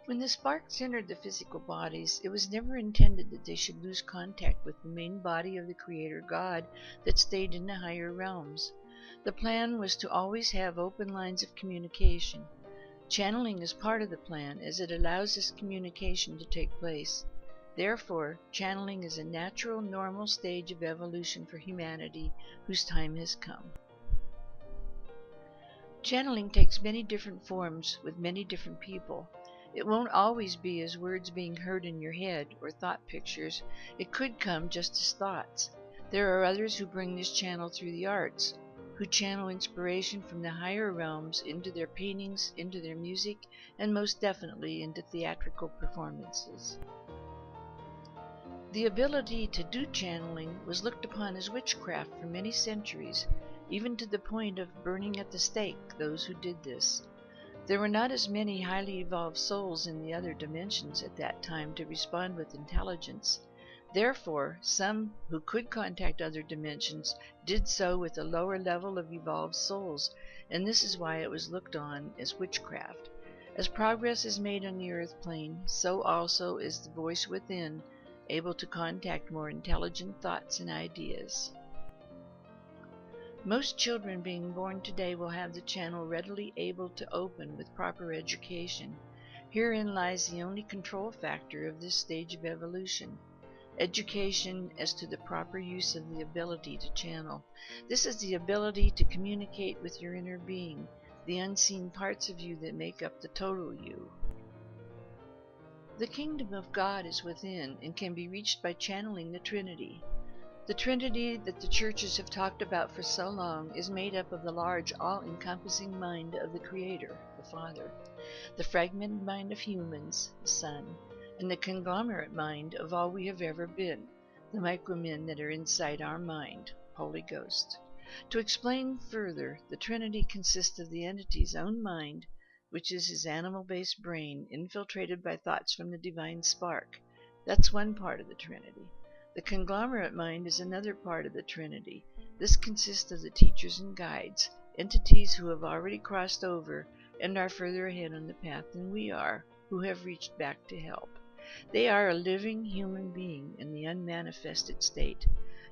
When the sparks entered the physical bodies, it was never intended that they should lose contact with the main body of the Creator God that stayed in the higher realms. The plan was to always have open lines of communication. Channeling is part of the plan as it allows this communication to take place. Therefore, channeling is a natural, normal stage of evolution for humanity whose time has come. Channeling takes many different forms with many different people. It won't always be as words being heard in your head or thought pictures. It could come just as thoughts. There are others who bring this channel through the arts, who channel inspiration from the higher realms into their paintings, into their music, and most definitely into theatrical performances. The ability to do channeling was looked upon as witchcraft for many centuries, even to the point of burning at the stake those who did this. There were not as many highly evolved souls in the other dimensions at that time to respond with intelligence. Therefore, some who could contact other dimensions did so with a lower level of evolved souls, and this is why it was looked on as witchcraft. As progress is made on the earth plane, so also is the voice within able to contact more intelligent thoughts and ideas. Most children being born today will have the channel readily able to open with proper education. Herein lies the only control factor of this stage of evolution. Education as to the proper use of the ability to channel. This is the ability to communicate with your inner being, the unseen parts of you that make up the total you. The kingdom of God is within and can be reached by channeling the Trinity. The Trinity that the churches have talked about for so long is made up of the large, all-encompassing mind of the Creator, the Father, the fragmented mind of humans, the Son, and the conglomerate mind of all we have ever been, the micro-men that are inside our mind, Holy Ghost. To explain further, the Trinity consists of the entity's own mind, which is his animal-based brain infiltrated by thoughts from the divine spark. That's one part of the Trinity. The conglomerate mind is another part of the Trinity. This consists of the teachers and guides, entities who have already crossed over and are further ahead on the path than we are, who have reached back to help. They are a living human being in the unmanifested state.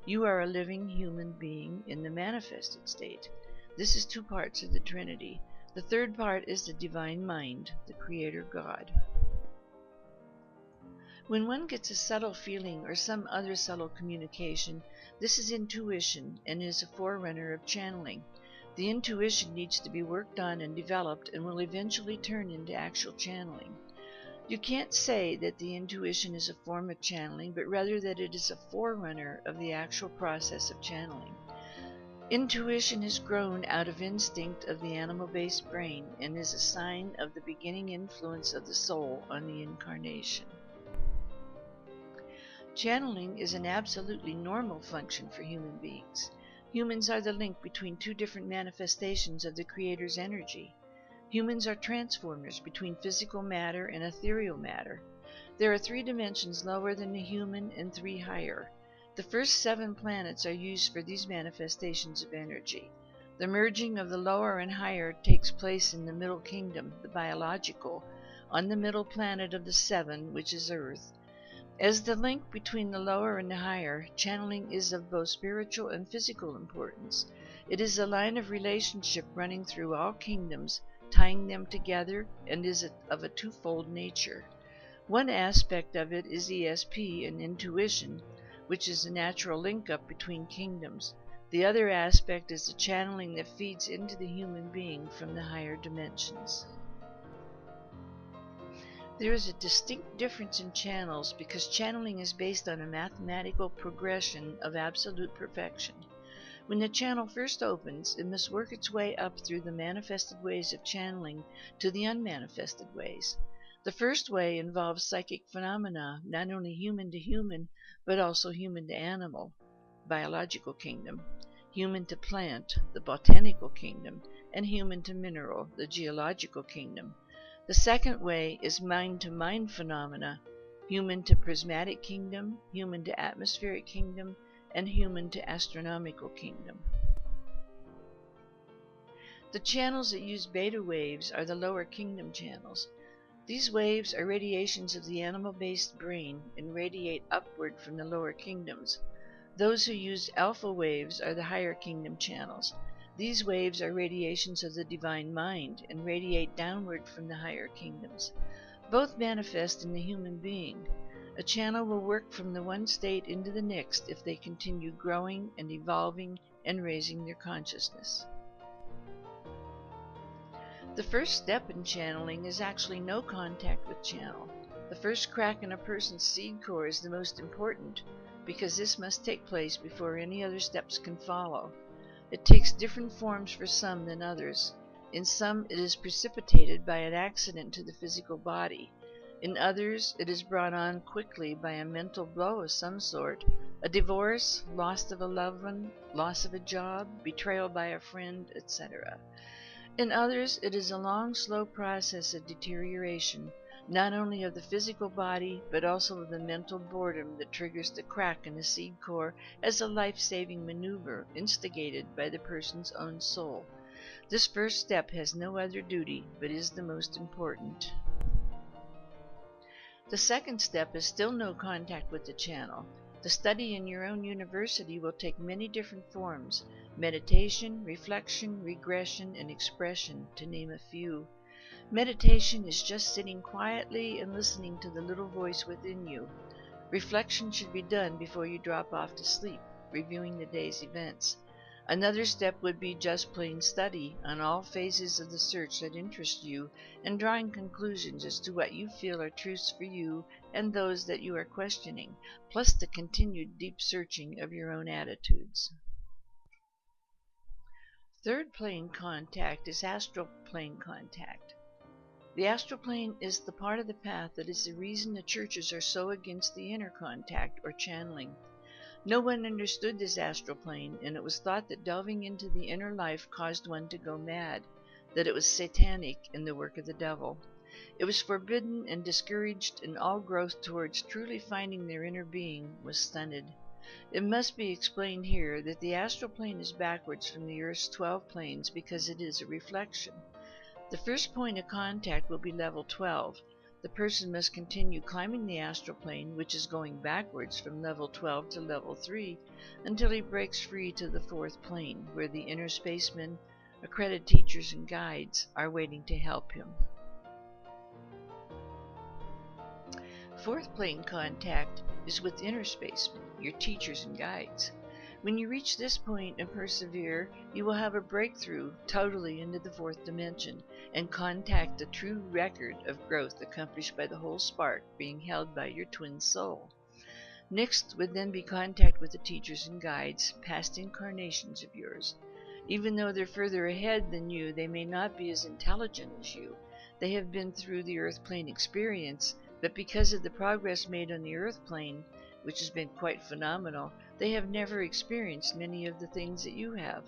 You are a living human being in the manifested state. This is two parts of the Trinity. The third part is the divine mind, the Creator God. When one gets a subtle feeling or some other subtle communication, this is intuition and is a forerunner of channeling. The intuition needs to be worked on and developed and will eventually turn into actual channeling. You can't say that the intuition is a form of channeling, but rather that it is a forerunner of the actual process of channeling. Intuition has grown out of instinct of the animal-based brain and is a sign of the beginning influence of the soul on the incarnation. Channeling is an absolutely normal function for human beings. Humans are the link between two different manifestations of the Creator's energy. Humans are transformers between physical matter and ethereal matter. There are 3 dimensions lower than the human and 3 higher. The first 7 planets are used for these manifestations of energy. The merging of the lower and higher takes place in the middle kingdom, the biological, on the middle planet of the 7, which is Earth. As the link between the lower and the higher, channeling is of both spiritual and physical importance. It is a line of relationship running through all kingdoms, tying them together, and is of a twofold nature. One aspect of it is ESP and intuition, which is a natural link-up between kingdoms. The other aspect is the channeling that feeds into the human being from the higher dimensions. There is a distinct difference in channels because channeling is based on a mathematical progression of absolute perfection. When the channel first opens, it must work its way up through the manifested ways of channeling to the unmanifested ways. The first way involves psychic phenomena, not only human to human, but also human to animal, biological kingdom, human to plant, the botanical kingdom, and human to mineral, the geological kingdom. The second way is mind-to-mind phenomena, human to prismatic kingdom, human to atmospheric kingdom, and human to astronomical kingdom. The channels that use beta waves are the lower kingdom channels. These waves are radiations of the animal-based brain and radiate upward from the lower kingdoms. Those who use alpha waves are the higher kingdom channels. These waves are radiations of the divine mind and radiate downward from the higher kingdoms. Both manifest in the human being. A channel will work from the one state into the next if they continue growing and evolving and raising their consciousness. The first step in channeling is actually no contact with channel. The first crack in a person's seed core is the most important, because this must take place before any other steps can follow. It takes different forms for some than others. In some, it is precipitated by an accident to the physical body. In others, it is brought on quickly by a mental blow of some sort, a divorce, loss of a loved one, loss of a job, betrayal by a friend, etc. In others, it is a long, slow process of deterioration, not only of the physical body, but also of the mental boredom that triggers the crack in the seed core as a life-saving maneuver instigated by the person's own soul. This first step has no other duty, but is the most important. The second step is still no contact with the channel. The study in your own university will take many different forms: meditation, reflection, regression, and expression, to name a few. Meditation is just sitting quietly and listening to the little voice within you. Reflection should be done before you drop off to sleep, reviewing the day's events. Another step would be just plain study on all phases of the search that interest you, and drawing conclusions as to what you feel are truths for you and those that you are questioning, plus the continued deep searching of your own attitudes. Third plane contact is astral plane contact. The astral plane is the part of the path that is the reason the churches are so against the inner contact or channeling. No one understood this astral plane, and it was thought that delving into the inner life caused one to go mad, that it was satanic and the work of the devil. It was forbidden and discouraged, and all growth towards truly finding their inner being was stunted. It must be explained here that the astral plane is backwards from the Earth's 12 planes because it is a reflection. The first point of contact will be level 12. The person must continue climbing the astral plane, which is going backwards from level 12 to level 3, until he breaks free to the 4th plane, where the inner spacemen, accredited teachers and guides, are waiting to help him. 4th plane contact is with inner spacemen, your teachers and guides. When you reach this point and persevere, you will have a breakthrough totally into the 4th dimension and contact the true record of growth accomplished by the whole spark being held by your twin soul. Next would then be contact with the teachers and guides, past incarnations of yours. Even though they're further ahead than you, they may not be as intelligent as you. They have been through the earth plane experience, but because of the progress made on the earth plane, which has been quite phenomenal, they have never experienced many of the things that you have.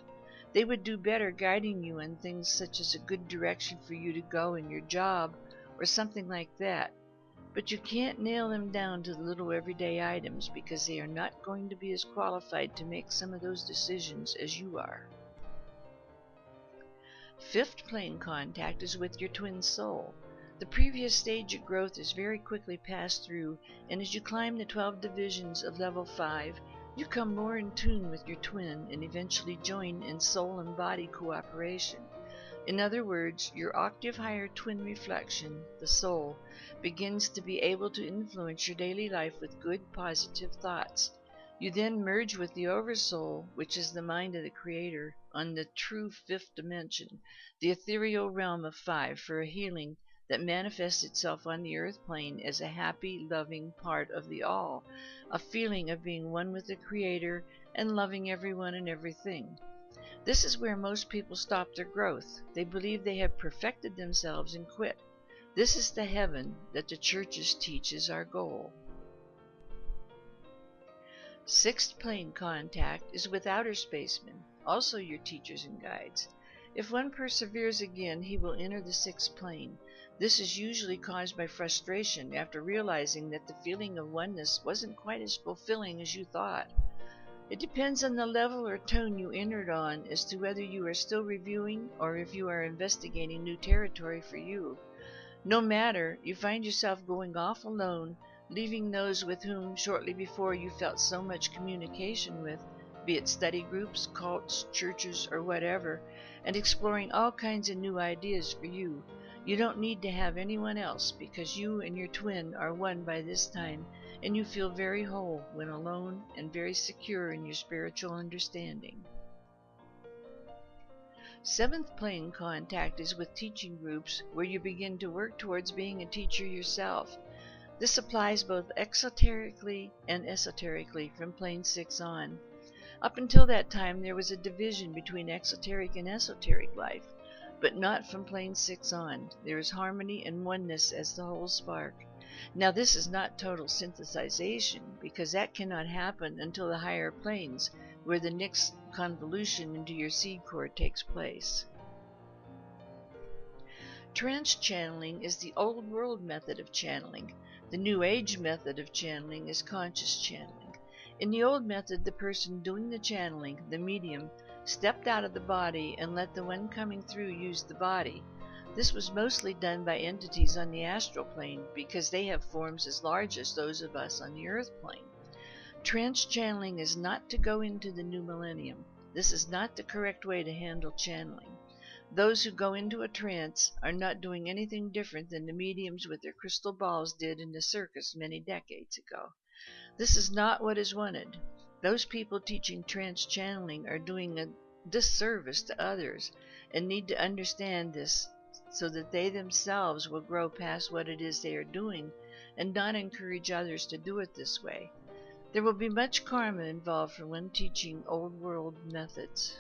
They would do better guiding you in things such as a good direction for you to go in your job or something like that. But you can't nail them down to the little everyday items because they are not going to be as qualified to make some of those decisions as you are. 5th plane contact is with your twin soul. The previous stage of growth is very quickly passed through, and as you climb the 12 divisions of level 5, you come more in tune with your twin and eventually join in soul and body cooperation. In other words, your octave higher twin reflection, the soul, begins to be able to influence your daily life with good, positive thoughts. You then merge with the Oversoul, which is the mind of the Creator, on the true 5th dimension, the ethereal realm of 5, for a healing that manifests itself on the earth plane as a happy, loving part of the all, a feeling of being one with the Creator and loving everyone and everything. This is where most people stop their growth. They believe they have perfected themselves and quit. This is the heaven that the churches teach is our goal. 6th plane contact is with outer spacemen, also your teachers and guides. If one perseveres again, he will enter the 6th plane. This is usually caused by frustration after realizing that the feeling of oneness wasn't quite as fulfilling as you thought. It depends on the level or tone you entered on as to whether you are still reviewing or if you are investigating new territory for you. No matter, you find yourself going off alone, leaving those with whom shortly before you felt so much communication with, be it study groups, cults, churches, or whatever, and exploring all kinds of new ideas for you. You don't need to have anyone else because you and your twin are one by this time, and you feel very whole when alone and very secure in your spiritual understanding. Seventh plane contact is with teaching groups where you begin to work towards being a teacher yourself. This applies both exoterically and esoterically from plane 6 on. Up until that time there was a division between exoteric and esoteric life, but not from plane 6 on. There is harmony and oneness as the whole spark. Now this is not total synthesization, because that cannot happen until the higher planes, where the next convolution into your seed core takes place. Trance channeling is the old world method of channeling. The new age method of channeling is conscious channeling. In the old method, the person doing the channeling, the medium, stepped out of the body and let the one coming through use the body. This was mostly done by entities on the astral plane because they have forms as large as those of us on the earth plane. Trance channeling is not to go into the new millennium. This is not the correct way to handle channeling. Those who go into a trance are not doing anything different than the mediums with their crystal balls did in the circus many decades ago. This is not what is wanted. Those people teaching trance channeling are doing a disservice to others and need to understand this so that they themselves will grow past what it is they are doing and not encourage others to do it this way. There will be much karma involved for one teaching old world methods.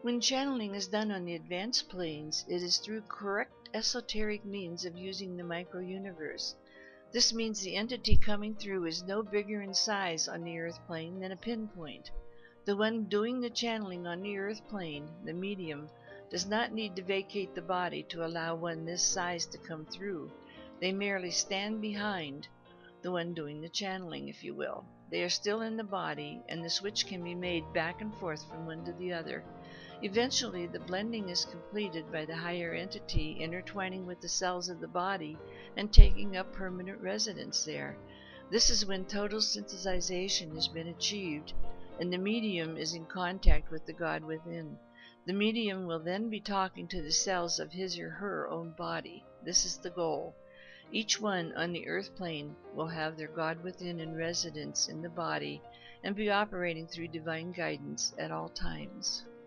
When channeling is done on the advanced planes, it is through correct esoteric means of using the micro-universe. This means the entity coming through is no bigger in size on the earth plane than a pinpoint. The one doing the channeling on the earth plane, the medium, does not need to vacate the body to allow one this size to come through. They merely stand behind the one doing the channeling, if you will. They are still in the body, and the switch can be made back and forth from one to the other. Eventually, the blending is completed by the higher entity intertwining with the cells of the body and taking up permanent residence there. This is when total synthesization has been achieved, and the medium is in contact with the God within. The medium will then be talking to the cells of his or her own body. This is the goal. Each one on the earth plane will have their God within in residence in the body and be operating through divine guidance at all times.